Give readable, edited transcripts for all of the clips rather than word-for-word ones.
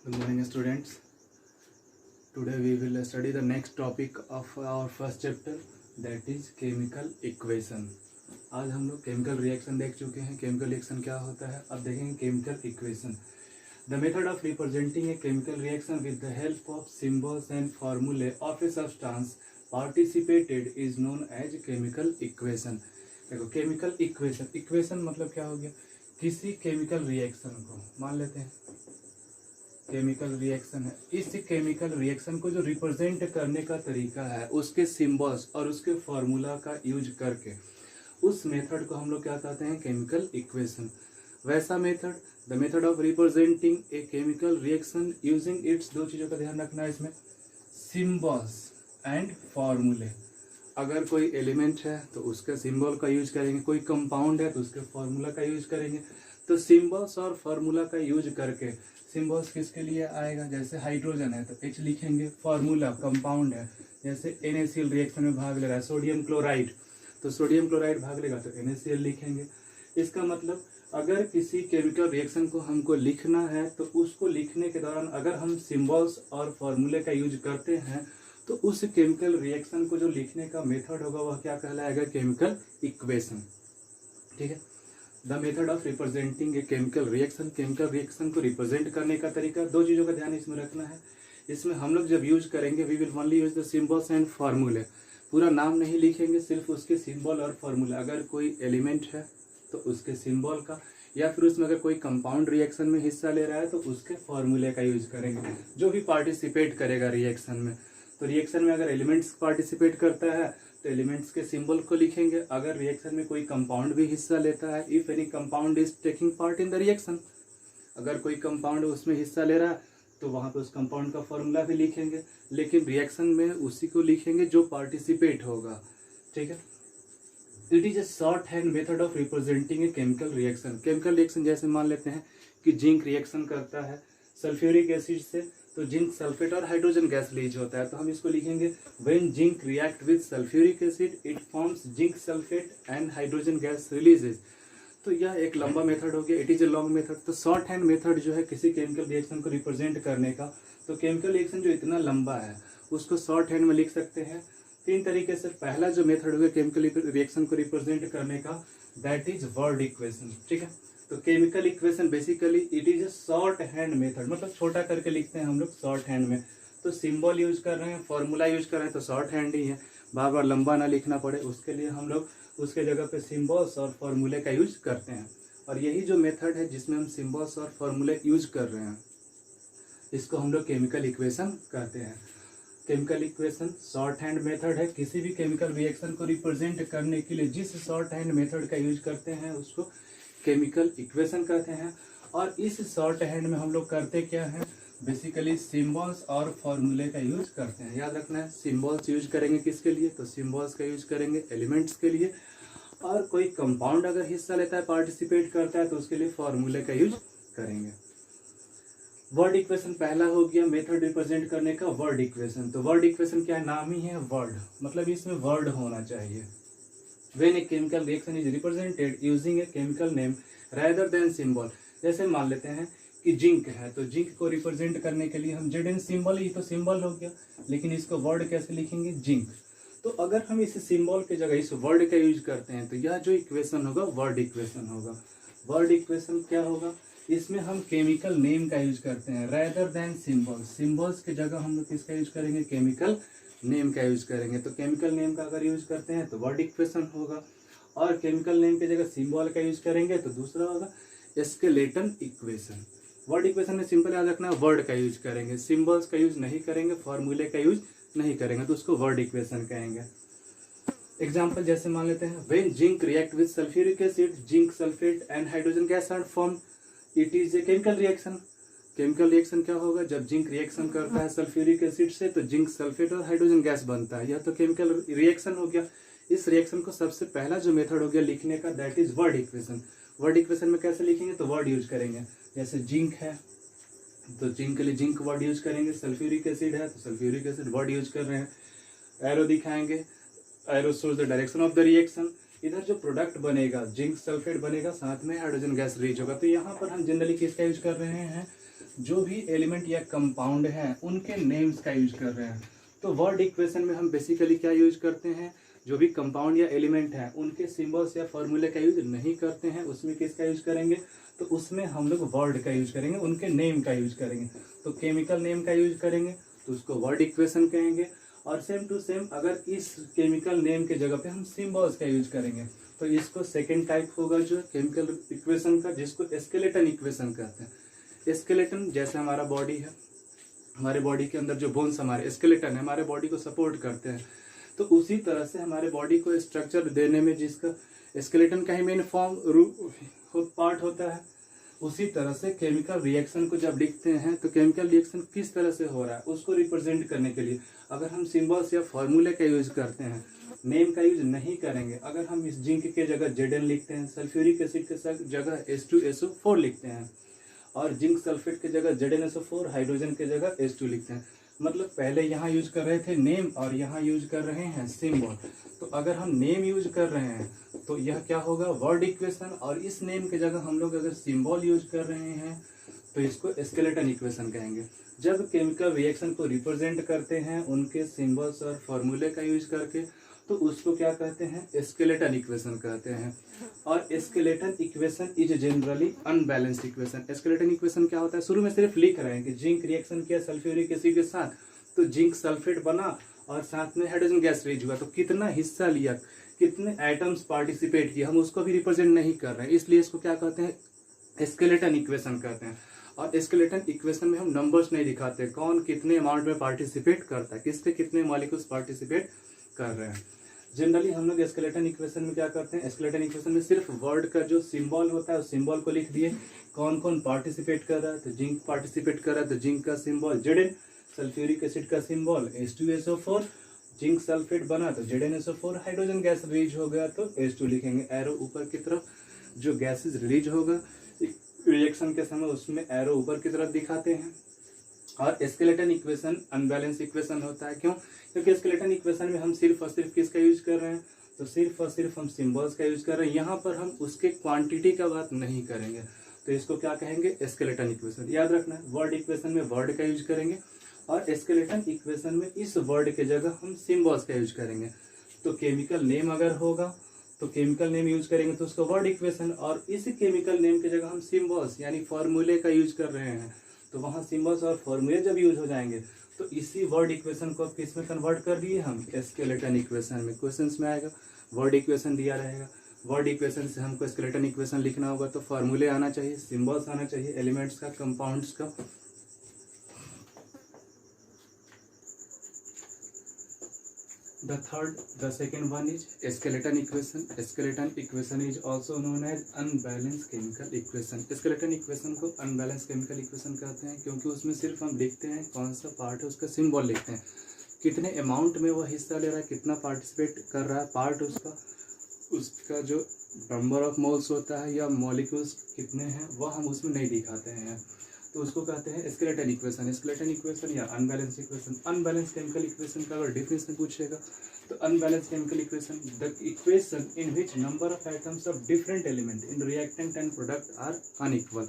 Good morning, students. Today we will study the next topic of our first chapter, that is chemical equation. आज हम लोग chemical reaction देख चुके हैं. Chemical reaction क्या होता है अब देखेंगे chemical equation. The method of representing a chemical reaction with the help of symbols and formulae of a substance participated is known as chemical equation. देखो केमिकल इक्वेशन मतलब क्या हो गया, किसी केमिकल रिएक्शन को मान लेते हैं केमिकल रिएक्शन है. इस केमिकल रिएक्शन को जो रिप्रेजेंट करने का तरीका है, उसके सिंबल्स और उसके फॉर्मूला का यूज करके उस मेथड को हम लोग क्या कहते हैं, केमिकल इक्वेशन. वैसा method, the method of representing A chemical reaction using its, दो चीज़ों का ध्यान रखना है इसमें, सिंबल्स एंड फॉर्मूले. अगर कोई एलिमेंट है तो उसके सिंबल का यूज करेंगे, कोई कंपाउंड है तो उसके फॉर्मूला का यूज करेंगे. तो सिंबल्स और फॉर्मूला का यूज करके, सिंबल्स किसके लिए आएगा, जैसे हाइड्रोजन है तो H लिखेंगे, फॉर्मूला कंपाउंड है, जैसे NaCl रिएक्शन में भाग ले रहा है सोडियम क्लोराइड, तो सोडियम क्लोराइड भाग लेगा तो NaCl लिखेंगे. इसका मतलब अगर किसी केमिकल रिएक्शन को हमको लिखना है तो उसको लिखने के दौरान अगर हम सिंबल्स और फॉर्मूले का यूज करते हैं तो उस केमिकल रिएक्शन को जो लिखने का मेथड होगा वह क्या कहलाएगा, केमिकल इक्वेशन. ठीक है. The method of representing A chemical reaction को रिप्रेजेंट करने का तरीका, दो चीज़ों का ध्यान इसमें रखना है. इसमें हम लोग जब यूज करेंगे we will only use the symbols and फार्मूले. पूरा नाम नहीं लिखेंगे, सिर्फ उसके सिंबल और फार्मूले. अगर कोई एलिमेंट है तो उसके सिंबल का, या फिर उसमें अगर कोई कंपाउंड रिएक्शन में हिस्सा ले रहा है तो उसके फॉर्मूले का यूज करेंगे. जो भी पार्टिसिपेट करेगा रिएक्शन में, तो रिएक्शन में अगर एलिमेंट्स पार्टिसिपेट करता है तो एलिमेंट्स के सिंबल को लिखेंगे. अगर रिएक्शन में कोई कंपाउंड भी हिस्सा लेता है, if any compound is taking part in the reaction, अगर कोई कंपाउंड उसमें हिस्सा ले रहा है तो वहाँ पे उस कंपाउंड का फॉर्मूला भी लिखेंगे, लेकिन रिएक्शन में उसी को लिखेंगे जो पार्टिसिपेट होगा. ठीक है. It is A short hand method of representing A chemical reaction. Chemical reaction जैसे मान लेते हैं कि जिंक रिएक्शन करता है सल्फ्यूरिक एसिड से, तो जिंक सल्फेट और हाइड्रोजन गैस रिलीज होता है, तो हम इसको लिखेंगे when zinc react with sulphuric acid it forms zinc sulphate and hydrogen gas releases. तो यह एक लंबा मेथड हो गया, it is a long method. तो शॉर्ट हैंड मेथड जो है किसी केमिकल रिएक्शन को रिप्रेजेंट करने का, तो केमिकल रिएक्शन जो इतना लंबा है उसको शॉर्ट हैंड में लिख सकते हैं तीन तरीके से. पहला जो मेथड हो गया केमिकल रिएक्शन को रिप्रेजेंट करने का, दैट इज वर्ड इक्वेशन. ठीक है. तो chemical equation basically it is A short hand method, मतलब छोटा करके लिखते हैं हम लोग शॉर्ट हैंड में. तो सिंबल यूज कर रहे हैं, फॉर्मूला यूज कर रहे हैं, तो शॉर्ट हैंड ही है, बार बार लंबा ना लिखना पड़े, उसके लिए हम लोग उसके जगह पे सिंबल्स और फॉर्मूले का यूज करते हैं. और यही जो मेथड है जिसमें हम सिंबल्स और फॉर्मूले यूज कर रहे हैं, इसको हम लोग केमिकल इक्वेशन कहते हैं. Chemical equation short hand method है. किसी भी केमिकल रिएक्शन को रिप्रेजेंट करने के लिए जिस शॉर्ट हैंड मेथड का यूज करते हैं उसको केमिकल इक्वेशन कहते हैं. और इस शॉर्ट हैंड में हम लोग करते क्या है, बेसिकली सिंबल्स और फॉर्मूले का यूज करते हैं. याद रखना है, सिंबल्स यूज करेंगे किसके लिए, तो सिंबल्स का यूज करेंगे एलिमेंट्स के लिए, और कोई कंपाउंड अगर हिस्सा लेता है, पार्टिसिपेट करता है, तो उसके लिए फॉर्मूले का यूज करेंगे. वर्ड इक्वेशन पहला हो गया मेथड रिप्रेजेंट करने का, वर्ड इक्वेशन. तो वर्ड इक्वेशन क्या नाम ही है, वर्ड, मतलब इसमें वर्ड होना चाहिए. When a chemical reaction is represented using a chemical name rather than symbol, जैसे मान लेते हैं कि जिंक है, तो जिंक को रिप्रेजेंट करने के लिए हम Zn सिंबल, ही तो सिंबल हो गया, लेकिन इसको वर्ड कैसे लिखेंगे, जिंक. तो अगर हम इस सिंबल के जगह इस वर्ड का यूज करते हैं तो यह जो इक्वेशन होगा वर्ड इक्वेशन होगा. वर्ड इक्वेशन क्या होगा, इसमें हम केमिकल नेम का यूज करते हैं rather than सिंबल्स. सिंबल्स की जगह हम लोग किसका यूज करेंगे, केमिकल नेम का यूज करेंगे. तो केमिकल नेम का अगर यूज करते हैं तो वर्ड इक्वेशन होगा, और केमिकल नेम की जगह सिंबल का यूज करेंगे तो दूसरा होगा स्केलेटन इक्वेशन. वर्ड इक्वेशन में सिंपल याद रखना, वर्ड का यूज करेंगे, सिंबल्स का यूज नहीं करेंगे, फॉर्मूले का यूज नहीं करेंगे, तो उसको वर्ड इक्वेशन कहेंगे. एग्जाम्पल जैसे मान लेते हैं, when zinc react with sulphuric acid zinc sulphate and hydrogen gas are formed it is a chemical reaction. Chemical reaction क्या होगा, जब जिंक रिएक्शन करता है सल्फ्यूरिक एसिड से तो जिंक सल्फेट और हाइड्रोजन गैस बनता है, यह तो केमिकल रिएक्शन हो गया. इस रिएक्शन को सबसे पहला जो मेथड हो गया लिखने का, that is word equation. Word equation में कैसे लिखेंगे, तो वर्ड यूज करेंगे. जैसे जिंक है तो जिंक के लिए जिंक वर्ड यूज करेंगे, सल्फ्यूरिक एसिड है तो सल्फ्यूरिक एसिड वर्ड यूज कर रहे हैं. एरो दिखाएंगे, arrow shows the direction of the reaction. इधर जो प्रोडक्ट बनेगा जिंक सल्फेट बनेगा, साथ में हाइड्रोजन गैस रिलीज होगा, तो यहाँ पर हम जनरली किसका यूज कर रहे हैं, जो भी एलिमेंट या कंपाउंड हैं उनके नेम्स का यूज कर रहे हैं। तो वर्ड इक्वेशन में हम बेसिकली क्या यूज करते हैं, जो भी कंपाउंड या एलिमेंट हैं उनके सिंबल्स या फॉर्मूले का यूज नहीं करते हैं। उसमें किसका यूज करेंगे, तो उसमें हम लोग वर्ड का यूज करेंगे, उनके नेम का यूज करेंगे। तो केमिकल नेम का यूज करेंगे तो उसको वर्ड इक्वेशन कहेंगे। और सेम टू सेम अगर इस केमिकल नेम के जगह पे हम सिंबल्स का यूज करेंगे तो इसको सेकेंड टाइप होगा जो केमिकल इक्वेशन का, जिसको स्केलेटन इक्वेशन कहते हैं। स्केलेटन जैसे हमारा बॉडी है, हमारे बॉडी के अंदर जो बोन्स हमारे स्केलेटन है हमारे बॉडी को सपोर्ट करते हैं, तो उसी तरह से हमारे बॉडी को स्ट्रक्चर देने में जिसका स्केलेटन का ही मेन फॉर्म पार्ट होता है, उसी तरह से केमिकल रिएक्शन को जब लिखते हैं तो केमिकल रिएक्शन किस तरह से हो रहा है उसको रिप्रेजेंट करने के लिए अगर हम सिंबल्स या फॉर्मूले का यूज करते हैं, नेम का यूज नहीं करेंगे। अगर हम इस जिंक के जगह Zn लिखते हैं, सल्फ्यूरिक एसिड के जगह H2SO4 लिखते हैं, और जिंक सल्फेट के जगह ZnSO4, हाइड्रोजन के जगह H2 लिखते हैं, मतलब पहले यहाँ यूज कर रहे थे नेम और यहाँ यूज कर रहे हैं सिंबल। तो अगर हम नेम यूज कर रहे हैं तो यह क्या होगा, वर्ड इक्वेशन, और इस नेम के जगह हम लोग अगर सिंबल यूज कर रहे हैं तो इसको स्केलेटन इक्वेशन कहेंगे। जब केमिकल रिएक्शन को रिप्रेजेंट करते हैं उनके सिंबल्स और फॉर्मूले का यूज करके तो उसको क्या कहते हैं, स्केलेटन इक्वेशन कहते हैं। और skeleton equation is generally unbalanced equation. Skeleton equation क्या होता है, शुरू में सिर्फ लिख रहे हैं कि जिंक रिएक्शन किया सल्फ्यूरिक एसिड के साथ तो जिंक सल्फेट बना और साथ में हाइड्रोजन गैस रिलीज हुआ, तो कितना हिस्सा लिया, कितने एटम्स पार्टिसिपेट किए, हम उसको भी रिप्रेजेंट नहीं कर रहे हैं, इसलिए इसको क्या कहते हैं, स्केलेटन इक्वेशन कहते हैं। और स्केलेटन इक्वेशन में हम नंबर्स नहीं दिखाते, कौन कितने अमाउंट में पार्टिसिपेट करता है, किसके कितने मॉलिक्यूल्स पार्टिसिपेट कर रहे हैं। जनरली हम लोग स्केलेटन इक्वेशन में क्या करते हैं, स्केलेटन इक्वेशन में सिर्फ वर्ड का जो सिंबल होता है उस सिंबल को लिख दिए, कौन कौन पार्टिसिपेट कर रहा है, तो जिंक पार्टिसिपेट कर रहा है तो जिंक का सिंबल Zn, सल्फ्यूरिक एसिड का सिंबल H2SO4, जिंक सल्फेट बना तो ZnSO4, हाइड्रोजन गैस रिलीज हो गया तो H2 लिखेंगे। एरो ऊपर की तरफ जो गैसेज रिलीज होगा रिएक्शन के समय उसमें एरो ऊपर की तरफ दिखाते हैं। और स्केलेटन इक्वेशन अनबैलेंस इक्वेशन होता है, क्यों, क्योंकि स्केलेटन इक्वेशन में हम सिर्फ और सिर्फ किसका यूज कर रहे हैं, तो सिर्फ और सिर्फ हम सिंबल्स का यूज कर रहे हैं, यहाँ पर हम उसके क्वांटिटी का बात नहीं करेंगे, तो इसको क्या कहेंगे, स्केलेटन इक्वेशन। याद रखना वर्ड इक्वेशन में वर्ड का यूज करेंगे और स्केलेटन इक्वेशन में इस वर्ड के जगह हम सिंबल्स का यूज करेंगे। तो केमिकल नेम अगर होगा तो केमिकल नेम यूज करेंगे तो उसका वर्ड इक्वेशन, और इस केमिकल नेम की जगह हम सिंबल्स यानी फॉर्मूले का यूज कर रहे हैं तो वहाँ सिंबल्स और फॉर्मूले जब यूज हो जाएंगे तो इसी वर्ड इक्वेशन को किस में कन्वर्ट कर दिए हम, स्केलेटन इक्वेशन में। क्वेश्चंस में आएगा वर्ड इक्वेशन दिया रहेगा, वर्ड इक्वेशन से हमको स्केलेटन इक्वेशन लिखना होगा तो फॉर्मूले आना चाहिए, सिंबल्स आना चाहिए, एलिमेंट्स का, कंपाउंड्स का। The second one is skeleton equation. Skeleton equation is also known as unbalanced chemical equation. Skeleton equation को unbalanced chemical equation कहते हैं क्योंकि उसमें सिर्फ हम लिखते हैं कौन सा पार्ट है, उसका सिंबल लिखते हैं, कितने अमाउंट में वो हिस्सा ले रहा है, कितना पार्टिसिपेट कर रहा है पार्ट उसका जो नंबर ऑफ मोल्स होता है या मॉलिक्यूल्स कितने हैं वह हम उसमें नहीं दिखाते हैं, तो उसको कहते हैं स्केलेटन इक्वेशन। स्केलेटन इक्वेशन या unbalance equation. Unbalance chemical equation का अगर डिफिनेशन पूछेगा तो unbalance chemical equation the equation in which number of atoms of different element in reactant and product are unequal.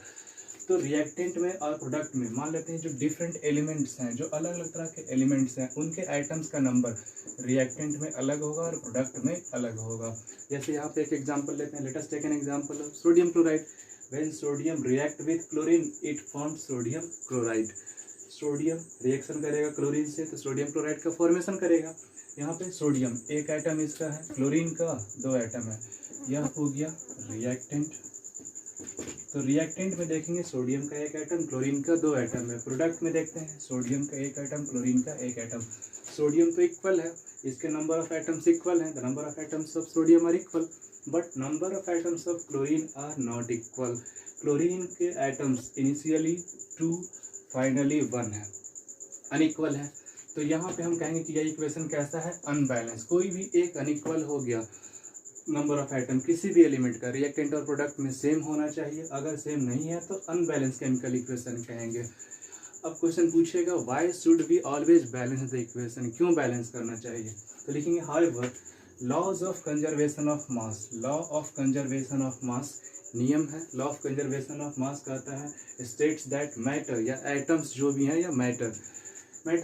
तो रिएक्टेंट में और प्रोडक्ट में मान लेते हैं जो डिफरेंट एलिमेंट्स हैं, जो अलग अलग तरह के एलिमेंट्स हैं, उनके आइटम्स का नंबर रिएक्टेंट में अलग होगा और प्रोडक्ट में अलग होगा। जैसे यहाँ पे एक एग्जांपल लेते हैं, let us take an example of sodium chloride. When sodium react with chlorine, it forms sodium chloride. Sodium reaction करेगा क्लोरीन से तो सोडियम क्लोराइड का फॉर्मेशन करेगा। यहाँ पे सोडियम एक आइटम इसका है, क्लोरीन का 2 आइटम है, यह हो गया रिएक्टेंट। तो रिएक्टेंट में देखेंगे सोडियम का 1 आइटम, क्लोरीन का 2 आइटम है। प्रोडक्ट में देखते हैं सोडियम का 1 आइटम, क्लोरीन का 1 आइटम। सोडियम तो इक्वल है, इसके नंबर ऑफ आइटम्स इक्वल हैं, the number of items of sodium are equal, but number of items of chlorine are not equal. Chlorine के आइटम्स इनिशियली 2, फाइनली 1 है, unequal है। तो यहाँ पे हम कहेंगे कि यह इक्वेशन कैसा है, अनबैलेंस। कोई भी एक अनइक्वल हो गया नंबर ऑफ आइटम किसी भी एलिमेंट का, रिएक्टेंट और प्रोडक्ट में सेम होना चाहिए, अगर सेम नहीं है तो अनबैलेंस केमिकल इक्वेशन कहेंगे। अब क्वेश्चन पूछेगा why should we always balance the equation, क्यों बैलेंस करना चाहिए, तो लिखेंगे however laws of conservation of mass, law of conservation of mass नियम है, law of conservation of mass कहता है स्टेट्स दैट मैटर या एटम्स जो भी हैं या मैटर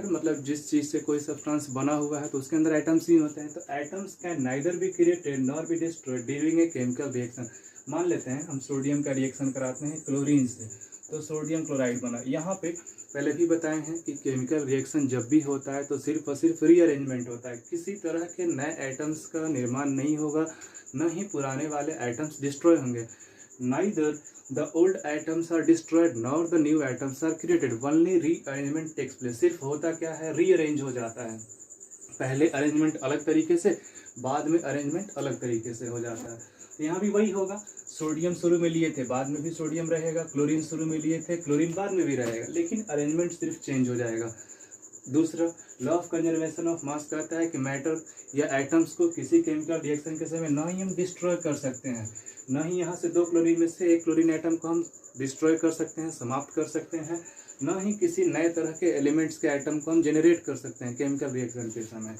मतलब जिस चीज़ से कोई सब्सटेंस बना हुआ है तो उसके अंदर एटम्स ही होते हैं। तो atoms can neither be created nor be destroyed during a chemical reaction. मान लेते हैं हम सोडियम का रिएक्शन कराते हैं क्लोरीन से, तो सोडियम क्लोराइड बना। यहाँ पे पहले भी बताए हैं कि केमिकल रिएक्शन जब भी होता है तो सिर्फ और सिर्फ रीअरेंजमेंट होता है, किसी तरह के नए एटम्स का निर्माण नहीं होगा, न ही पुराने वाले एटम्स डिस्ट्रॉय होंगे। Neither the old atoms are destroyed nor the new atoms are created, only rearrangement takes place। सिर्फ होता क्या है, रीअरेंज हो जाता है। पहले अरेंजमेंट अलग तरीके से, बाद में अरेंजमेंट अलग तरीके से हो जाता है। तो यहाँ भी वही होगा, सोडियम शुरू में लिए थे, बाद में भी सोडियम रहेगा, क्लोरीन शुरू में लिए थे, क्लोरीन बाद में भी रहेगा, लेकिन अरेंजमेंट सिर्फ चेंज हो जाएगा। दूसरा, law of conservation of mass कहता है कि मैटर या एटम्स को किसी केमिकल रिएक्शन के समय ना ही हम डिस्ट्रॉय कर सकते हैं, ना ही यहाँ से दो क्लोरीन में से एक क्लोरीन एटम को हम डिस्ट्रॉय कर सकते हैं, समाप्त कर सकते हैं, ना ही किसी नए तरह के एलिमेंट्स के एटम को हम जेनरेट कर सकते हैं केमिकल रिएक्शन के समय।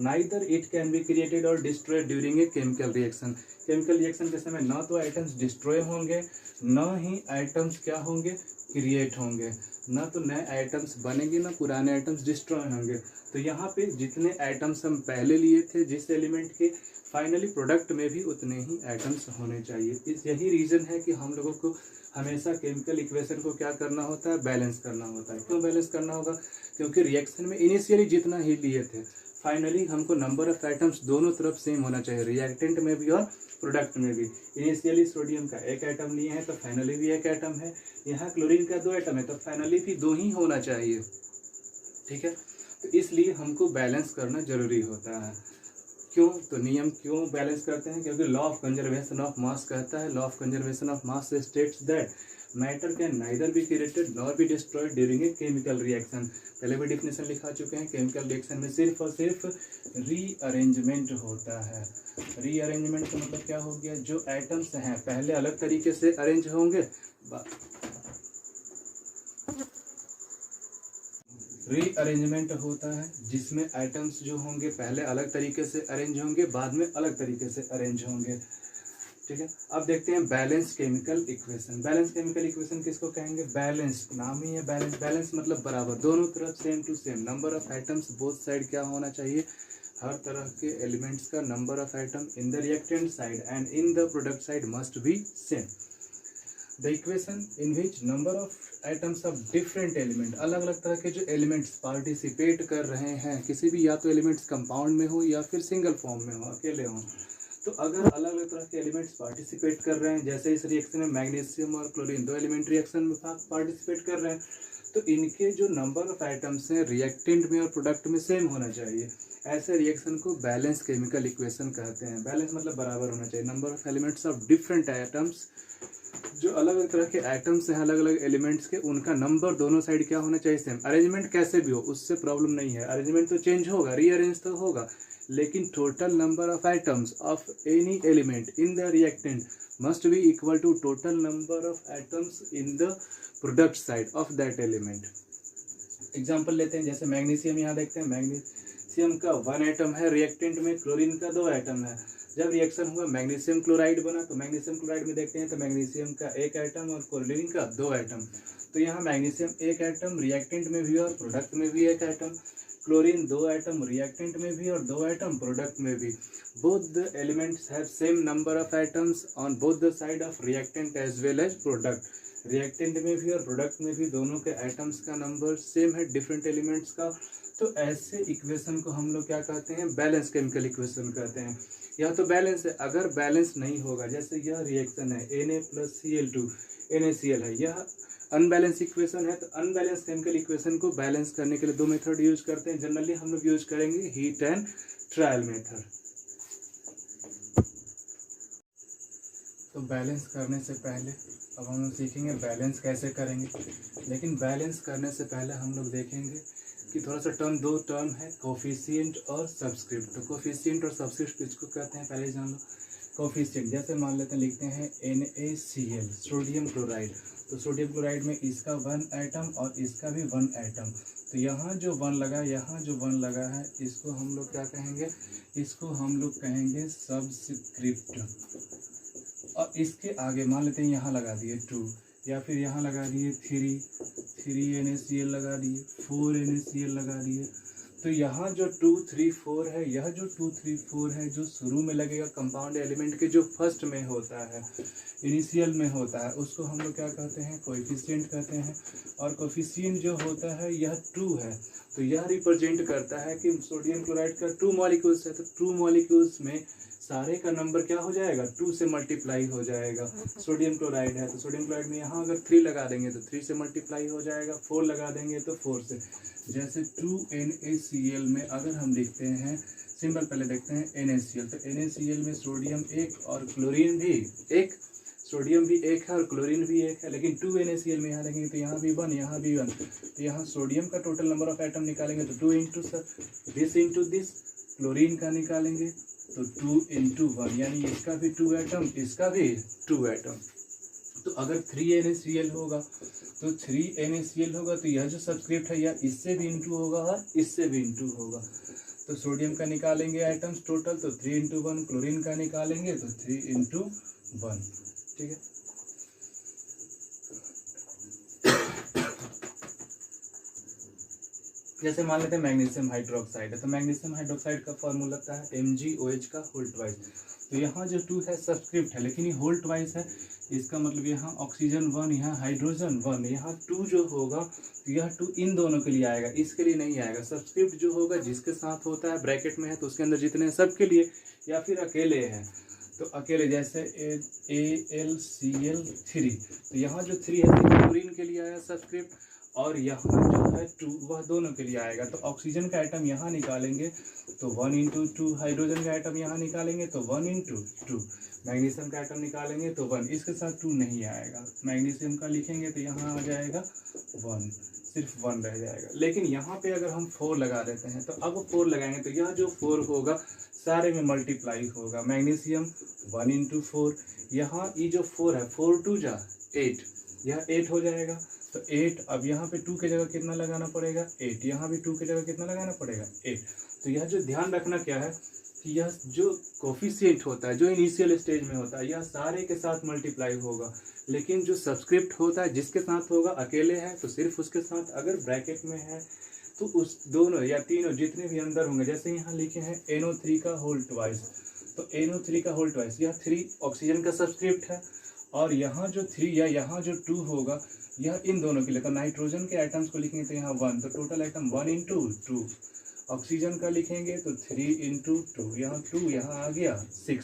Neither it can be created और destroyed during a chemical reaction. Chemical reaction के समय ना तो एटम्स डिस्ट्रॉय होंगे, ना ही एटम्स क्या होंगे, क्रिएट होंगे, ना तो नए आइटम्स बनेंगे, ना पुराने आइटम्स डिस्ट्रॉय होंगे। तो यहाँ पे जितने आइटम्स हम पहले लिए थे जिस एलिमेंट के, फाइनली प्रोडक्ट में भी उतने ही आइटम्स होने चाहिए। इस यही रीज़न है कि हम लोगों को हमेशा केमिकल इक्वेशन को क्या करना होता है, बैलेंस करना होता है। क्यों बैलेंस करना होगा, क्योंकि रिएक्शन में इनिशियली जितना ही लिए थे, फाइनली हमको नंबर ऑफ आइटम्स दोनों तरफ सेम होना चाहिए, रिएक्टेंट में भी और प्रोडक्ट में भी। इनिशियली सोडियम का एक आइटम लिए हैं तो फाइनली भी एक आइटम है, यहाँ क्लोरीन का दो आइटम है तो फाइनली भी दो ही होना चाहिए। ठीक है, तो इसलिए हमको बैलेंस करना जरूरी होता है। क्यों, तो नियम क्यों बैलेंस करते हैं, क्योंकि law of conservation of mass कहता है, law of conservation of mass states that matter can neither be created nor be destroyed during a chemical reaction. पहले भी डिफिनेशन लिखा चुके हैं, केमिकल रिएक्शन में सिर्फ और सिर्फ रीअरेंजमेंट होता है। रीअरेंजमेंट का मतलब क्या हो गया, जो एटम्स हैं पहले अलग तरीके से अरेंज होंगे, रीअरेंजमेंट होता है जिसमें एटम्स जो होंगे पहले अलग तरीके से अरेंज होंगे, बाद में अलग तरीके से अरेंज होंगे। ठीक है, अब देखते हैं balance chemical equation. Balance chemical equation किसको कहेंगे, बैलेंस, नाम ही है बैलेंस। बैलेंस मतलब बराबर, दोनों तरफ same to same, number of atoms both side क्या होना चाहिए, हर तरह के एलिमेंट्स का number of atom in the reactant side and in the product side must be same. The equation in which number of atoms of different element, अलग अलग तरह के जो एलिमेंट्स पार्टिसिपेट कर रहे हैं किसी भी, या तो एलिमेंट्स कंपाउंड में हो या फिर सिंगल फॉर्म में हो, अकेले हों, तो अगर अलग अलग तरह के एलिमेंट्स पार्टिसिपेट कर रहे हैं, जैसे इस रिएक्शन में मैग्नीशियम और क्लोरीन दो एलिमेंट रिएक्शन में पार्टिसिपेट कर रहे हैं, तो इनके जो नंबर ऑफ आइटम्स हैं रिएक्टेंट में और प्रोडक्ट में सेम होना चाहिए। ऐसे रिएक्शन को बैलेंस केमिकल इक्वेशन कहते हैं। बैलेंस मतलब बराबर होना चाहिए, number of elements of different items, जो अलग अलग तरह के आइटम्स हैं अलग अलग एलिमेंट्स के, उनका नंबर दोनों साइड क्या होना चाहिए, सेम। अरेंजमेंट कैसे भी हो उससे प्रॉब्लम नहीं है, अरेंजमेंट तो चेंज होगा, रीअरेंज तो होगा, लेकिन total number of items of any element in the reactant must be equal to total number of items in the product side of that element. Example लेते हैं, जैसे मैग्नीशियम, यहाँ देखते हैं मैग्नीशियम का 1 आइटम है रिएक्टेंट में, क्लोरीन का 2 आइटम है। जब रिएक्शन हुआ मैग्नीशियम क्लोराइड बना, तो मैग्नीशियम क्लोराइड में देखते हैं तो मैग्नीशियम का 1 आइटम और क्लोरीन का 2 आइटम। तो यहाँ मैग्नीशियम 1 आइटम रिएक्टेंट में भी और प्रोडक्ट में भी 1 आइटम, क्लोरीन 2 आइटम रिएक्टेंट में भी और 2 आइटम प्रोडक्ट में भी। Both the elements have same number of items on both the side of reactant as well as product. Reactant में भी और प्रोडक्ट में भी दोनों के आइटम्स का नंबर सेम है डिफरेंट एलिमेंट्स का। तो ऐसे इक्वेशन को हम लोग क्या कहते हैं, बैलेंस केमिकल इक्वेशन कहते हैं। यह तो बैलेंस है, अगर बैलेंस नहीं होगा, जैसे यह रिएक्शन है Na+Cl2 NaCl है, यह अनबैलेंस इक्वेशन है, तो अनबैलेंस केमिकल इक्वेशन को बैलेंस करने के लिए 2 मेथड यूज करते हैं। जनरली हम लोग यूज करेंगे हीट एंड ट्रायल मेथड। तो बैलेंस करने से पहले अब हम लोग सीखेंगे बैलेंस कैसे करेंगे, लेकिन बैलेंस करने से पहले हम लोग देखेंगे कि थोड़ा सा दो टर्म है, कोफिशिएंट और सबस्क्रिप्ट। तो कोफिशिएंट और सबस्क्रिप्ट किसको कहते हैं पहले जान लो। कोफिशिएंट जैसे मान लेते हैं, लिखते हैं NaCl सोडियम क्लोराइड, तो सोडियम क्लोराइड में इसका 1 आइटम और इसका भी 1 आइटम, तो यहाँ जो 1 लगा, यहाँ जो 1 लगा है, इसको हम लोग क्या कहेंगे, इसको हम लोग कहेंगे सबस्क्रिप्ट। और इसके आगे मान लेते हैं यहाँ लगा दिए 2, या फिर यहाँ लगा दिए 3 NaCl लगा दिए, 4 NaCl लगा दिए। तो यहाँ जो 2, 3, 4 है, यह जो 2, 3, 4 है जो शुरू में लगेगा कंपाउंड एलिमेंट के जो फर्स्ट में होता है, इनिशियल में होता है, उसको हम लोग क्या कहते हैं, कोएफिशिएंट कहते हैं। और कोएफिशिएंट जो होता है यह 2 है, तो यह रिप्रेजेंट करता है कि सोडियम क्लोराइड का 2 मॉलिक्यूल्स है, तो 2 मॉलिक्यूल्स में सारे का नंबर क्या हो जाएगा, 2 से मल्टीप्लाई हो जाएगा। सोडियम क्लोराइड है तो सोडियम क्लोराइड में यहाँ अगर 3 लगा देंगे तो 3 से मल्टीप्लाई हो जाएगा, 4 लगा देंगे तो 4 से। जैसे 2 NaCl में अगर हम लिखते हैं सिंबल, पहले देखते हैं NaCl, तो NaCl में सोडियम 1 और क्लोरीन भी 1, सोडियम भी 1 है और क्लोरीन भी 1 है। लेकिन 2 NaCl में यहाँ देखेंगे तो यहाँ भी 1, यहाँ भी 1, तो यहाँ सोडियम का टोटल नंबर ऑफ एटम निकालेंगे तो 2 into this into this, chlorine का निकालेंगे तो 2 इंटू 1, यानी इसका भी 2 एटम, इसका भी 2 एटम। तो अगर 3 NaCl होगा तो 3 NaCl होगा तो यह जो सब्सक्रिप्ट है यह इससे भी इंटू होगा और इससे भी इंटू होगा। तो सोडियम का निकालेंगे आइटम्स टोटल तो 3 इंटू 1, क्लोरीन का निकालेंगे तो 3 इंटू 1, ठीक है। जैसे मान लेते हैं मैग्नीशियम हाइड्रोक्साइड है, तो मैग्नीशियम हाइड्रोक्साइड का फॉर्मूला लगता है MgOH का होल ट्वाइस। तो यहाँ जो 2 है सब्सक्रिप्ट है, लेकिन ये होल ट्वाइस है, इसका मतलब यहाँ ऑक्सीजन 1, यहाँ हाइड्रोजन 1, यहाँ 2 जो होगा तो यह 2 इन दोनों के लिए आएगा, इसके लिए नहीं आएगा। सब्सक्रिप्ट जो होगा जिसके साथ होता है ब्रैकेट में है तो उसके अंदर जितने हैं सबके लिए, या फिर अकेले हैं तो अकेले, जैसे AlCl3, तो यहाँ जो 3 है क्लोरीन के लिए आया सब्सक्रिप्ट, और यहाँ जो है 2 वह दोनों के लिए आएगा। तो ऑक्सीजन का आइटम यहाँ निकालेंगे तो 1 इंटू 2, हाइड्रोजन का आइटम यहाँ निकालेंगे तो 1 इंटू 2, मैग्नीशियम का आइटम निकालेंगे तो 1, इसके साथ 2 नहीं आएगा। मैग्नीशियम का लिखेंगे तो यहाँ आ जाएगा 1, सिर्फ 1 रह जाएगा। लेकिन यहाँ पे अगर हम 4 लगा देते हैं तो अब 4 लगाएंगे तो यह जो 4 होगा सारे में मल्टीप्लाई होगा। मैग्नीशियम 1 इंटू 4, यहाँ ये जो 4 है 4 2 जा 8, यह 8 हो जाएगा। तो 8, अब यहाँ पे 2 की जगह कितना लगाना पड़ेगा, 8, यहाँ भी 2 की जगह कितना लगाना पड़ेगा, 8। तो यह जो ध्यान रखना क्या है कि यह जो कोफिशिएंट होता है जो इनिशियल स्टेज में होता है यह सारे के साथ मल्टीप्लाई होगा, लेकिन जो सब्सक्रिप्ट होता है जिसके साथ होगा अकेले है तो सिर्फ उसके साथ, अगर ब्रैकेट में है तो उस दोनों या तीनों जितने भी अंदर होंगे। जैसे यहाँ लिखे हैं NO3 का होल ट्वाइस, तो NO3 का होल ट्वाइस, यह 3 ऑक्सीजन का सब्सक्रिप्ट है, और यहाँ जो 3 या यहाँ जो 2 होगा यह इन दोनों के लिए। तो नाइट्रोजन के आइटम्स को लिखेंगे तो यहाँ 1, तो टोटल आइटम 1 इंटू 2। ऑक्सीजन का लिखेंगे तो 3 इंटू 2, यहाँ 2, यहाँ आ गया 6,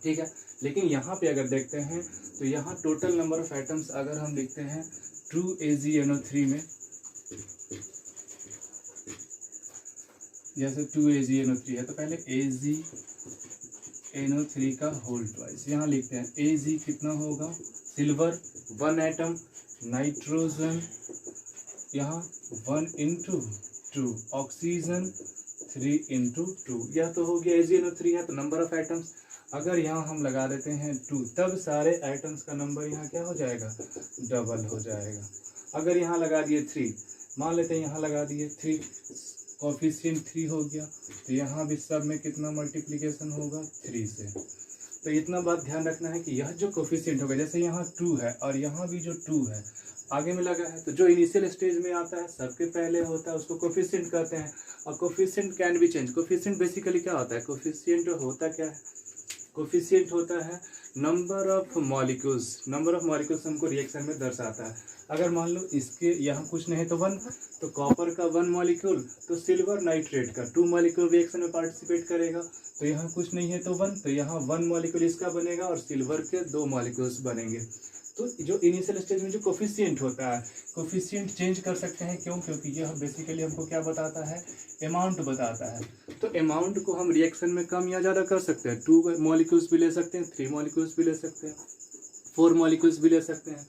ठीक है। लेकिन यहाँ पे अगर देखते हैं तो यहाँ टोटल नंबर ऑफ एटम्स अगर हम लिखते हैं 2AgNO3 में, जैसे 2AgNO3 है तो पहले AgNO3 का होल ट्वाइस यहाँ लिखते हैं। Ag कितना होगा, सिल्वर 1 एटम, नाइट्रोजन यहाँ 1 इंटू 2, ऑक्सीजन 3 इंटू 2, यह तो हो गया AgNO3 है। तो नंबर ऑफ एटम्स अगर यहाँ हम लगा देते हैं 2, तब सारे एटम्स का नंबर यहाँ क्या हो जाएगा, डबल हो जाएगा। अगर यहाँ लगा दिए 3, मान लेते हैं यहाँ लगा दिए 3, कोफिशिएंट 3 हो गया, तो यहाँ भी सब में कितना मल्टीप्लिकेशन होगा, 3 से। तो इतना बात ध्यान रखना है कि यह जो कोफिशिएंट होगा, जैसे यहाँ 2 है और यहाँ भी जो 2 है आगे में लगा है, तो जो इनिशियल स्टेज में आता है सबके पहले होता है उसको कोफिशिएंट कहते हैं। और coefficient can be change. Coefficient basically क्या होता है, कोफिशिएंट होता क्या है, कोफिशिएंट होता है number of molecules. Number of molecules हमको रिएक्शन में दर्शाता है। अगर मान लो इसके यहाँ कुछ नहीं तो 1, तो कॉपर का 1 मॉलिक्यूल, तो सिल्वर नाइट्रेट का 2 मॉलिक्यूल रिएक्शन में पार्टिसिपेट करेगा। तो यहाँ कुछ नहीं है तो 1, तो यहाँ 1 मॉलिक्यूल इसका बनेगा और सिल्वर के 2 मॉलिक्यूल्स बनेंगे। तो जो इनिशियल स्टेज में जो कोफिशिएंट होता है, कोफिशिएंट चेंज कर सकते हैं, क्यों, क्योंकि यह बेसिकली हमको क्या बताता है, अमाउंट बताता है। तो अमाउंट को हम रिएक्शन में कम या ज़्यादा कर सकते हैं। 2 मॉलिक्यूल्स भी ले सकते हैं, 3 मॉलिक्यूल्स भी ले सकते हैं, 4 मॉलिक्यूल्स भी ले सकते हैं।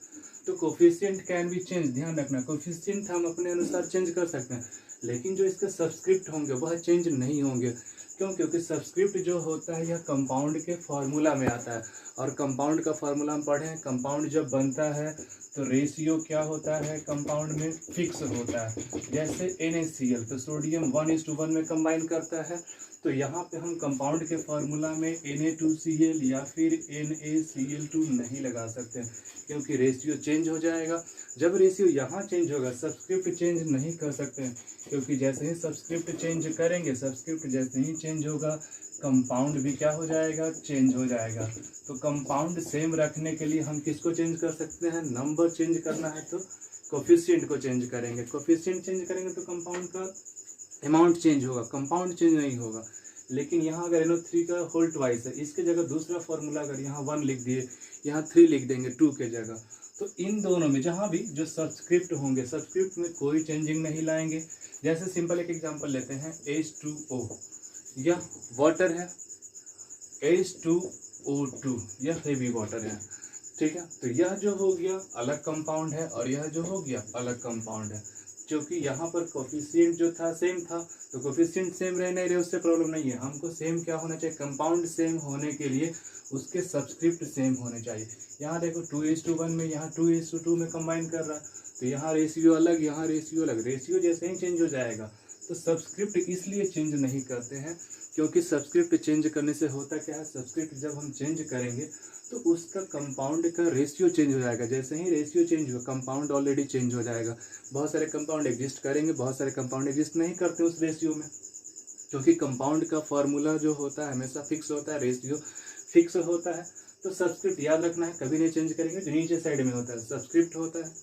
तो कोफिशिएंट कैन बी चेंज, ध्यान रखना, कोफिशिएंट हम अपने अनुसार चेंज कर सकते हैं, लेकिन जो इसके सब्सक्रिप्ट होंगे वह चेंज नहीं होंगे। क्यों, क्योंकि सब्सक्रिप्ट जो होता है यह कंपाउंड के फार्मूला में आता है, और कंपाउंड का फार्मूला हम पढ़े हैं। कंपाउंड जब बनता है तो रेशियो क्या होता है, कंपाउंड में फिक्स होता है। जैसे NaCl, तो सोडियम 1:1 में कंबाइन करता है, तो यहाँ पे हम कंपाउंड के फार्मूला में Na2Cl या फिर NaCl2 नहीं लगा सकते, क्योंकि रेशियो चेंज हो जाएगा। जब रेशियो यहाँ चेंज होगा, सब्सक्रिप्ट चेंज नहीं कर सकते हैं, क्योंकि जैसे ही सब्सक्रिप्ट चेंज करेंगे, सब्सक्रिप्ट जैसे ही चेंज होगा, कंपाउंड भी क्या हो जाएगा, चेंज हो जाएगा। तो कंपाउंड सेम रखने के लिए हम किसको चेंज कर सकते हैं, नंबर चेंज करना है तो कोफिशिएंट को चेंज करेंगे। कोफिशिएंट चेंज करेंगे तो कंपाउंड का अमाउंट चेंज होगा, कंपाउंड चेंज नहीं होगा। लेकिन यहाँ अगर NO3 का होल ट्वाइस है, इसके जगह दूसरा फॉर्मूला अगर यहाँ 1 लिख दिए, यहाँ 3 लिख देंगे 2 के जगह, तो इन दोनों में जहाँ भी जो सब्सक्रिप्ट होंगे, सब्सक्रिप्ट में कोई चेंजिंग नहीं लाएंगे। जैसे सिंपल एक एग्जांपल लेते हैं, H2O, यह वाटर है, H2O2 यह हेवी वाटर है, ठीक है। तो यह जो हो गया अलग कंपाउंड है और यह जो हो गया अलग कंपाउंड है, क्योंकि यहाँ पर कोफिशिएंट जो था सेम था, तो कोफिशिएंट सेम रह नहीं रहे, उससे प्रॉब्लम नहीं है। हमको सेम क्या होना चाहिए, कंपाउंड सेम होने के लिए उसके सब्सक्रिप्ट सेम होने चाहिए। यहाँ देखो 2:1 में, यहाँ 2:2 में कंबाइन कर रहा है, तो यहाँ रेशियो अलग, यहाँ रेशियो अलग। रेशियो जैसे ही चेंज हो जाएगा तो सब्सक्रिप्ट इसलिए चेंज नहीं करते हैं, क्योंकि सब्सक्रिप्ट चेंज करने से होता क्या है, सब्सक्रिप्ट जब हम चेंज करेंगे तो उसका कंपाउंड का रेशियो चेंज हो जाएगा। जैसे ही रेशियो चेंज हुआ, कंपाउंड ऑलरेडी चेंज हो जाएगा। बहुत सारे कंपाउंड एग्जिस्ट करेंगे, बहुत सारे कंपाउंड एग्जिस्ट नहीं करते उस रेशियो में, क्योंकि कंपाउंड का फार्मूला जो होता है हमेशा फिक्स होता है, रेशियो फिक्स होता है। तो सब्सक्रिप्ट याद रखना है, कभी नहीं चेंज करेंगे। जो नीचे साइड में होता है सब्सक्रिप्ट होता है,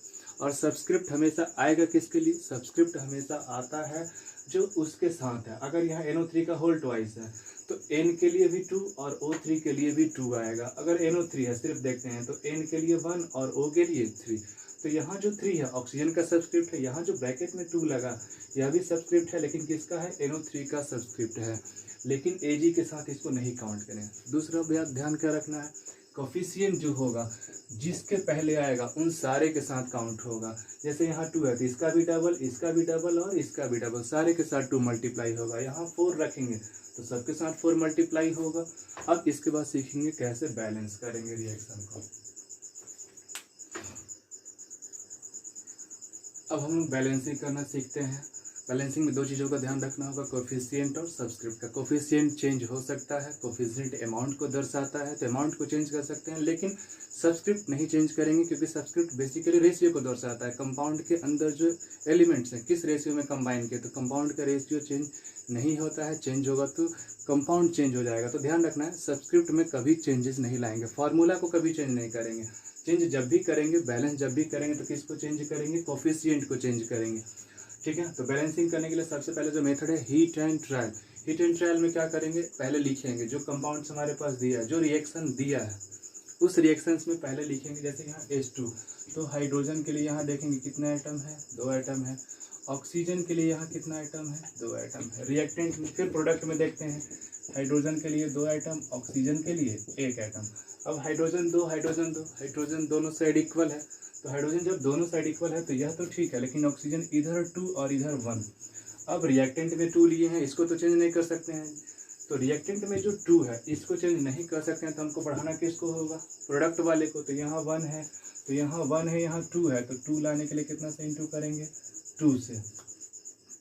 और सब्सक्रिप्ट हमेशा आएगा किसके लिए, सब्सक्रिप्ट हमेशा आता है जो उसके साथ है। अगर यहाँ NO3 का होल ट्वाइस है तो N के लिए भी 2 और O3 के लिए भी 2 आएगा। अगर NO3 है, सिर्फ देखते हैं, तो N के लिए 1 और O के लिए 3। तो यहाँ जो 3 है ऑक्सीजन का सब्सक्रिप्ट है, यहाँ जो ब्रैकेट में 2 लगा यह भी सब्सक्रिप्ट है, लेकिन किसका है, NO3 का सब्सक्रिप्ट है। लेकिन Ag के साथ इसको नहीं काउंट करें। दूसरा ध्यान क्या रखना है, कोफिशिएंट जो होगा जिसके पहले आएगा उन सारे के साथ काउंट होगा। जैसे यहाँ 2 है तो इसका भी डबल, इसका भी डबल और इसका भी डबल, सारे के साथ 2 मल्टीप्लाई होगा। यहाँ 4 रखेंगे तो सबके साथ 4 मल्टीप्लाई होगा। अब इसके बाद सीखेंगे कैसे बैलेंस करेंगे रिएक्शन को। अब हम बैलेंसिंग करना सीखते हैं। बैलेंसिंग में 2 चीज़ों का ध्यान रखना होगा, कोफिशिएंट और सब्सक्रिप्ट का। कोफिशिएंट चेंज हो सकता है, कोफिशिएंट अमाउंट को दर्शाता है, तो अमाउंट को चेंज कर सकते हैं, लेकिन सब्सक्रिप्ट नहीं चेंज करेंगे, क्योंकि सब्सक्रिप्ट बेसिकली रेशियो को दर्शाता है। कंपाउंड के अंदर जो एलिमेंट्स हैं किस रेशियो में कंबाइन किए, तो कंपाउंड का रेशियो चेंज नहीं होता है। चेंज होगा तो कंपाउंड चेंज हो जाएगा। तो ध्यान रखना है, सब्सक्रिप्ट में कभी चेंजेस नहीं लाएंगे, फार्मूला को कभी चेंज नहीं करेंगे। चेंज जब भी करेंगे, बैलेंस जब भी करेंगे, तो किसको चेंज करेंगे, कोफिशिएंट को चेंज करेंगे, ठीक है। तो बैलेंसिंग करने के लिए सबसे पहले जो मेथड है, heat and trial. Heat and trial में क्या करेंगे, पहले लिखेंगे जो कंपाउंड्स हमारे पास दिया है, जो रिएक्शन दिया है उस रिएक्शंस में पहले लिखेंगे। जैसे यहाँ H2, तो हाइड्रोजन के लिए यहाँ देखेंगे कितने आइटम है, 2 आइटम है। ऑक्सीजन के लिए यहाँ कितना आइटम है, 2 आइटम है। रिएक्टेंट में फिर प्रोडक्ट में देखते हैं, हाइड्रोजन के लिए 2 आइटम, ऑक्सीजन के लिए 1 आइटम। अब हाइड्रोजन 2, हाइड्रोजन दोनों साइड इक्वल है, तो हाइड्रोजन जब दोनों साइड इक्वल है तो यह तो ठीक है, लेकिन ऑक्सीजन इधर 2 और इधर 1। अब रिएक्टेंट में 2 लिए हैं, इसको तो चेंज नहीं कर सकते हैं, तो रिएक्टेंट में जो 2 है इसको चेंज नहीं कर सकते हैं, तो हमको बढ़ाना किसको होगा, प्रोडक्ट वाले को। तो यहाँ 1 है, तो यहाँ 1 है, यहाँ 2 है, तो 2 लाने के लिए कितना से इंटू करेंगे, 2 से।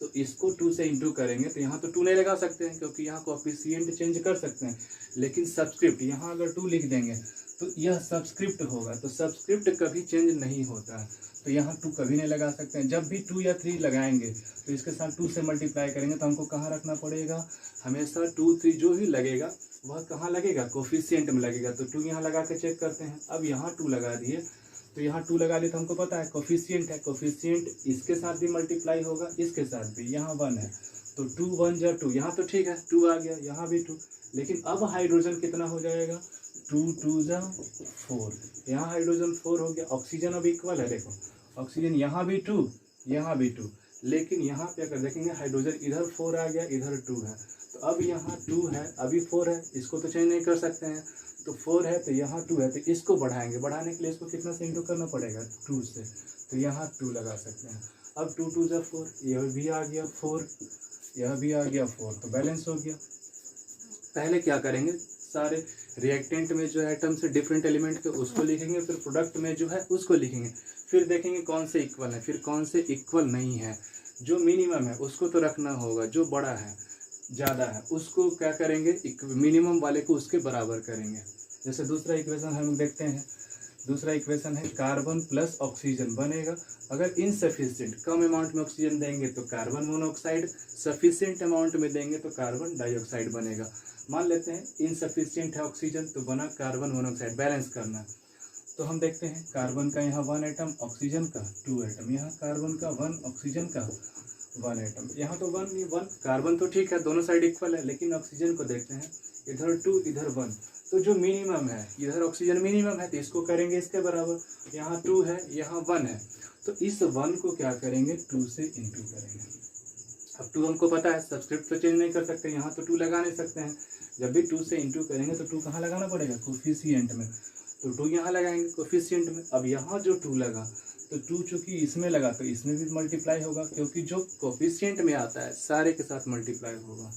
तो इसको 2 से इंटू करेंगे, तो यहाँ तो 2 नहीं लगा सकते हैं, क्योंकि यहाँ कोफिशिएंट चेंज कर सकते हैं, लेकिन सब्सक्रिप्ट यहाँ अगर 2 लिख देंगे तो यह सब्सक्रिप्ट होगा। तो सब्सक्रिप्ट कभी चेंज नहीं होता है, तो यहाँ 2 कभी नहीं लगा सकते हैं। जब भी 2 या 3 लगाएंगे तो इसके साथ 2 से मल्टीप्लाई करेंगे, तो हमको कहाँ रखना पड़ेगा, हमेशा 2, 3 जो भी लगेगा वह कहाँ लगेगा, कोफिशिएंट में लगेगा। तो 2 यहाँ लगा के चेक करते हैं। अब यहाँ 2 लगा दिए, तो यहाँ 2 लगा लिए, तो हमको पता है कोफिशिएंट है, कोफिशिएंट इसके साथ भी मल्टीप्लाई होगा, इसके साथ भी। यहाँ 1 है, तो 2 1 जा 2, यहाँ तो ठीक है 2 आ गया, यहाँ भी 2। लेकिन अब हाइड्रोजन कितना हो जाएगा, 2 2 जा 4, यहाँ हाइड्रोजन 4 हो गया। ऑक्सीजन अब इक्वल है, देखो ऑक्सीजन यहाँ भी 2, यहाँ भी 2, लेकिन यहाँ पे अगर देखेंगे हाइड्रोजन इधर 4 आ गया, इधर 2 है, तो अब यहाँ 2 है, अभी 4 है, इसको तो चेंज नहीं कर सकते हैं। तो 4 है, तो यहाँ 2 है, तो इसको बढ़ाएंगे, बढ़ाने के लिए इसको कितना से इंटू करना पड़ेगा, 2 से, तो यहाँ 2 लगा सकते हैं। अब 2 2 जा 4, यह भी आ गया 4, यह भी आ गया 4, तो बैलेंस हो गया। पहले क्या करेंगे, सारे रिएक्टेंट में जो आइटम्स है डिफरेंट एलिमेंट के उसको लिखेंगे, फिर प्रोडक्ट में जो है उसको लिखेंगे, फिर देखेंगे कौन से इक्वल है, फिर कौन से इक्वल नहीं है। जो मिनिमम है उसको तो रखना होगा, जो बड़ा है ज़्यादा है उसको क्या करेंगे, मिनिमम वाले को उसके बराबर करेंगे। जैसे दूसरा इक्वेशन हम देखते हैं, दूसरा इक्वेशन है कार्बन प्लस ऑक्सीजन बनेगा। अगर इनसफिशिएंट कम अमाउंट में ऑक्सीजन देंगे तो कार्बन मोनोऑक्साइड, सफिशिएंट अमाउंट में देंगे तो कार्बन डाइऑक्साइड बनेगा। मान लेते हैं इनसफिशिएंट है ऑक्सीजन तो बना कार्बन मोनोऑक्साइड, बैलेंस करना है। तो हम देखते हैं कार्बन का यहाँ 1 एटम, ऑक्सीजन का 2 एटम, यहाँ कार्बन का 1, ऑक्सीजन का 1 एटम, यहाँ तो 1 कार्बन तो ठीक है, दोनों साइड इक्वल है, लेकिन ऑक्सीजन को देखते हैं, इधर 2 इधर 1, तो जो मिनिमम है इधर ऑक्सीजन मिनिमम है तो इसको करेंगे इसके बराबर, यहाँ 2 है यहाँ 1 है, तो इस 1 को क्या करेंगे 2 से इंटू करेंगे। अब 2 हमको पता है, सब्सक्रिप्ट तो चेंज नहीं कर सकते, यहाँ तो 2 लगा नहीं सकते हैं। जब भी 2 से इंटू करेंगे तो 2 कहाँ लगाना पड़ेगा, कोफिशिएंट में, तो 2 यहाँ लगाएंगे कोफिशिएंट में। अब यहाँ जो 2 लगा तो 2 चूँकि इसमें लगा तो इसमें भी मल्टीप्लाई होगा, क्योंकि जो कोफिशिएंट में आता है सारे के साथ मल्टीप्लाई होगा,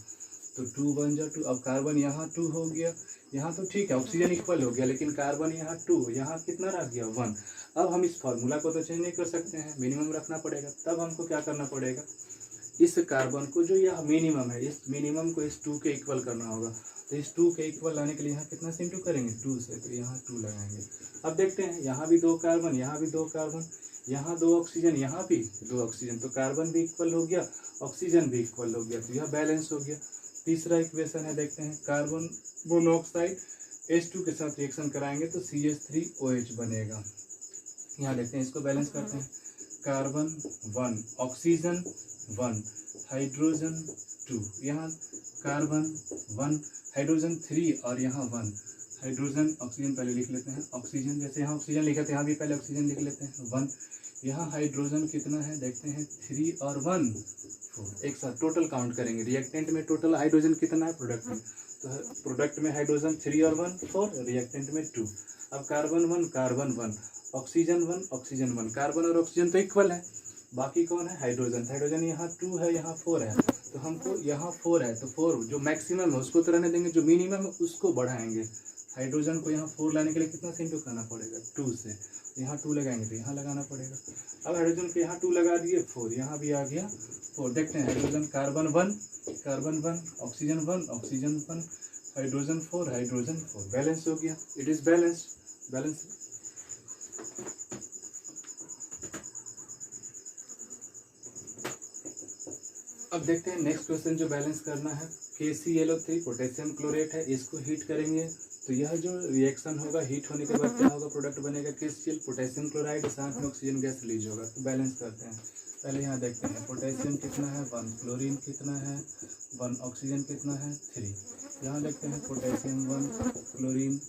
तो 2 1 जा 2। अब कार्बन यहाँ 2 हो गया, यहाँ तो ठीक है ऑक्सीजन इक्वल हो गया, लेकिन कार्बन यहाँ 2, यहाँ कितना रह गया 1। अब हम इस फार्मूला को तो चेंज नहीं कर सकते हैं, मिनिमम रखना पड़ेगा। तब हमको क्या करना पड़ेगा, इस कार्बन को जो यह मिनिमम है, इस मिनिमम को इस 2 के इक्वल करना होगा। तो इस 2 के इक्वल लाने के लिए यहाँ कितना से इंटू करेंगे 2 से, तो यहाँ 2 लगाएंगे। अब देखते हैं यहाँ भी 2 कार्बन, यहाँ भी 2 कार्बन, यहाँ 2 ऑक्सीजन, यहाँ भी 2 ऑक्सीजन, तो कार्बन भी इक्वल हो गया, ऑक्सीजन भी इक्वल हो गया, तो यह बैलेंस हो गया। तीसरा इक्वेशन है, देखते हैं कार्बन मोनोऑक्साइड H2 के साथ रिएक्शन कराएंगे तो CH3OH बनेगा। यहाँ देखते हैं, इसको बैलेंस करते हैं, कार्बन 1, ऑक्सीजन 1, हाइड्रोजन 2, यहाँ कार्बन 1, हाइड्रोजन 3 और यहाँ 1, हाइड्रोजन ऑक्सीजन पहले लिख लेते हैं, ऑक्सीजन जैसे यहाँ ऑक्सीजन लिखा था यहाँ भी पहले ऑक्सीजन लिख लेते हैं 1, यहाँ हाइड्रोजन कितना है देखते हैं 3 और 1 4, एक साथ टोटल काउंट करेंगे, रिएक्टेंट में टोटल हाइड्रोजन कितना है प्रोडक्ट में, तो प्रोडक्ट में हाइड्रोजन 3 और 1 4, रिएक्टेंट में 2। अब carbon 1 carbon 1, oxygen 1 oxygen 1, carbon और ऑक्सीजन तो इक्वल है, बाकी कौन है हाइड्रोजन, हाइड्रोजन यहाँ 2 है यहाँ 4 है, तो हमको यहाँ 4 है तो 4 जो मैक्सिमम है उसको तो रहने देंगे, जो मिनिमम है उसको बढ़ाएंगे। हाइड्रोजन को यहाँ 4 लाने के लिए कितना से इंटू करना पड़ेगा 2 से, यहाँ 2 लगाएंगे तो यहाँ लगाना पड़ेगा। अब हाइड्रोजन को यहाँ 2 लगा दिए 4, यहाँ भी आ गया 4। देखते हैं hydrogen carbon 1 oxygen 1 oxygen 1, hydrogen 4 hydrogen 4, balance हो गया, इट इज बैलेंस। अब देखते हैं नेक्स्ट क्वेश्चन जो बैलेंस करना है, KClO3 पोटेशियम क्लोरेट है, इसको हीट करेंगे तो यह जो रिएक्शन होगा हीट होने के बाद क्या होगा, प्रोडक्ट बनेगा KCl, पोटेशियम क्लोराइड, साथ में ऑक्सीजन गैस रिलीज होगा। तो बैलेंस करते हैं, पहले यहाँ देखते हैं पोटेशियम कितना है 1, क्लोरीन कितना है 1, ऑक्सीजन कितना है 3। यहाँ देखते हैं पोटेशियम 1 क्लोरीन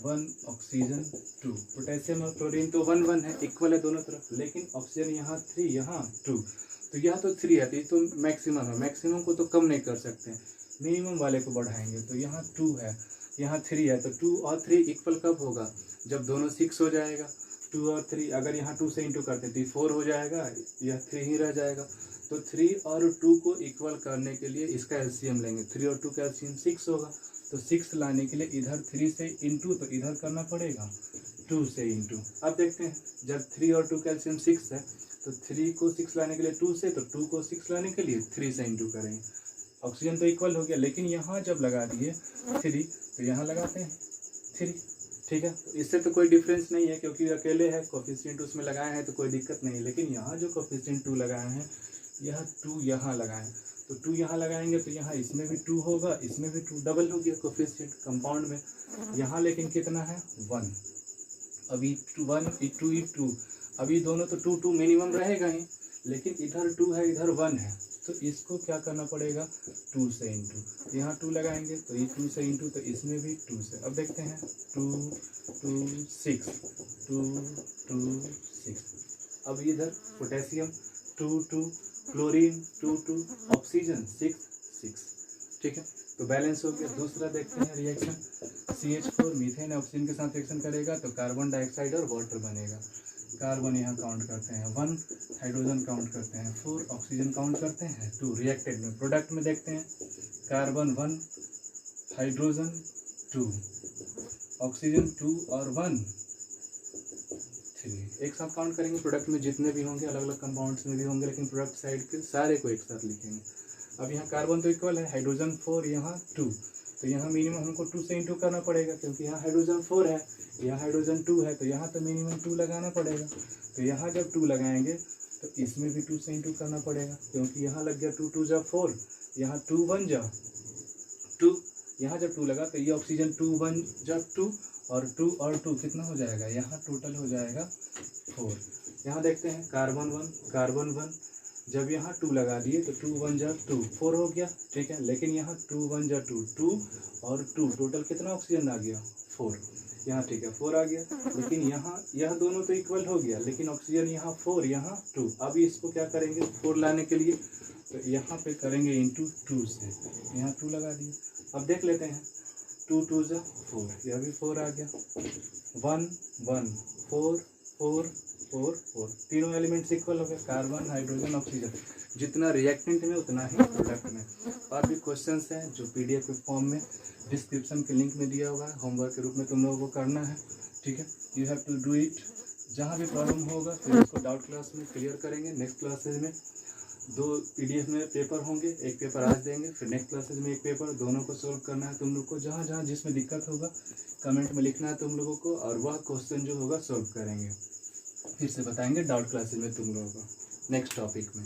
1 ऑक्सीजन 2, पोटेशियम और क्लोरीन तो 1 1 है, इक्वल है दोनों तरफ, लेकिन ऑक्सीजन यहाँ 3 यहाँ 2, तो यह तो 3 है तो ये तो मैक्सिमम है, मैक्सिमम को तो कम नहीं कर सकते, मिनिमम वाले को बढ़ाएंगे, तो यहाँ 2 है यहाँ 3 है, तो 2 और 3 इक्वल कब होगा, जब दोनों 6 हो जाएगा। 2 और 3 अगर यहाँ 2 से इंटू करते तो 4 हो जाएगा, यह 3 ही रह जाएगा, तो 3 और 2 को इक्वल करने के लिए इसका एलसीएम लेंगे, 3 और 2 का एलसीएम 6 होगा, तो 6 लाने के लिए इधर 3 से इंटू तो इधर करना पड़ेगा 2 से इंटू। अब देखते हैं जब 3 और 2 का एलसीएम 6 है तो 3 को 6 लाने के लिए 2 से, तो 2 को 6 लाने के लिए 3 से इंटू करेंगे। ऑक्सीजन तो इक्वल हो गया, लेकिन यहाँ जब लगा दिए 3 तो यहाँ लगाते हैं 3, ठीक है, इससे तो कोई डिफरेंस नहीं है क्योंकि अकेले है, कोफिशिएंट उसमें लगाए हैं तो कोई दिक्कत नहीं है, लेकिन यहाँ जो कोफिशिएंट 2 लगाए हैं यह 2 यहाँ लगाएं, तो 2 यहाँ लगाएंगे तो यहाँ इसमें भी 2 होगा, इसमें भी 2, डबल हो गया कोफिशिएंट कंपाउंड में। यहाँ लेकिन कितना है 1, अभी 2 अभी दोनों तो 2 2 मिनिमम रहेगा ही, लेकिन इधर 2 है इधर 1 है, तो इसको क्या करना पड़ेगा 2 से इंटू, यहाँ 2 लगाएंगे तो ये 2 से इंटू, तो इसमें भी 2 से। अब देखते हैं 2 2 6 2 2 6, अब इधर पोटेशियम 2 2, क्लोरीन 2 2, ऑक्सीजन 6 6, ठीक है, तो बैलेंस हो गया। दूसरा देखते हैं रिएक्शन, CH4 मीथेन ऑक्सीजन के साथ रिएक्शन करेगा तो कार्बन डाइऑक्साइड और वाटर बनेगा। कार्बन यहाँ काउंट करते हैं 1, हाइड्रोजन काउंट करते हैं 4, ऑक्सीजन काउंट करते हैं 2, रिएक्टेड में प्रोडक्ट में देखते हैं कार्बन 1 हाइड्रोजन 2, ऑक्सीजन 2 और 1 3, एक साथ काउंट करेंगे, प्रोडक्ट में जितने भी होंगे अलग अलग कंपाउंड्स में भी होंगे, लेकिन प्रोडक्ट साइड के सारे को एक साथ लिखेंगे। अब यहाँ कार्बन तो इक्वल है, हाइड्रोजन 4, यहाँ 2, तो यहाँ मिनिमम हमको 2 से इंटू करना पड़ेगा, क्योंकि यहाँ हाइड्रोजन 4 है, यहाँ हाइड्रोजन 2 है, तो यहाँ तो मिनिमम 2 लगाना पड़ेगा। तो यहाँ जब 2 लगाएंगे तो इसमें भी 2 से इंटू करना पड़ेगा, क्योंकि यहाँ लग गया 2 2 जा 4, यहाँ 2 1 जा 2, यहाँ जब 2 लगा तो ये ऑक्सीजन 2 1 जा 2 और 2 और 2 कितना हो जाएगा, यहाँ टोटल हो जाएगा 4। यहाँ देखते हैं कार्बन 1 जब यहाँ 2 लगा दिए तो 2 1 जा 2, 4 हो गया, ठीक है। लेकिन यहाँ 2 1 जा 2, 2 और 2 टोटल कितना ऑक्सीजन आ गया, 4, यहाँ ठीक है 4 आ गया। लेकिन यहाँ यह दोनों तो इक्वल हो गया, लेकिन ऑक्सीजन यहाँ 4 यहाँ 2। अब इसको क्या करेंगे 4 लाने के लिए, तो यहाँ पे करेंगे इंटू 2 से, यहाँ 2 लगा दिए। अब देख लेते हैं 2 2 जा 4, यह भी 4 आ गया, 1 1 4 4 4 4, तीनों एलिमेंट्स इक्वल हो गए, कार्बन हाइड्रोजन ऑक्सीजन। जितना रिएक्टेंट में उतना ही प्रोडक्ट में। और भी क्वेश्चंस हैं जो पीडीएफ के फॉर्म में डिस्क्रिप्शन के लिंक में दिया हुआ है, होमवर्क के रूप में तुम लोगों को करना है, ठीक है। You have to do it. जहाँ भी प्रॉब्लम होगा फिर उसको डाउट क्लास में क्लियर करेंगे। नेक्स्ट क्लासेज में 2 पीडीएफ में पेपर होंगे, एक पेपर आज देंगे, फिर नेक्स्ट क्लासेज में एक पेपर, दोनों को सोल्व करना है तुम लोग को। जहाँ जहाँ जिसमें दिक्कत होगा कमेंट में लिखना है तुम लोगों को, और वह क्वेश्चन जो होगा सोल्व करेंगे, फिर से बताएंगे डाउट क्लासेज में तुम लोगों को नेक्स्ट टॉपिक में।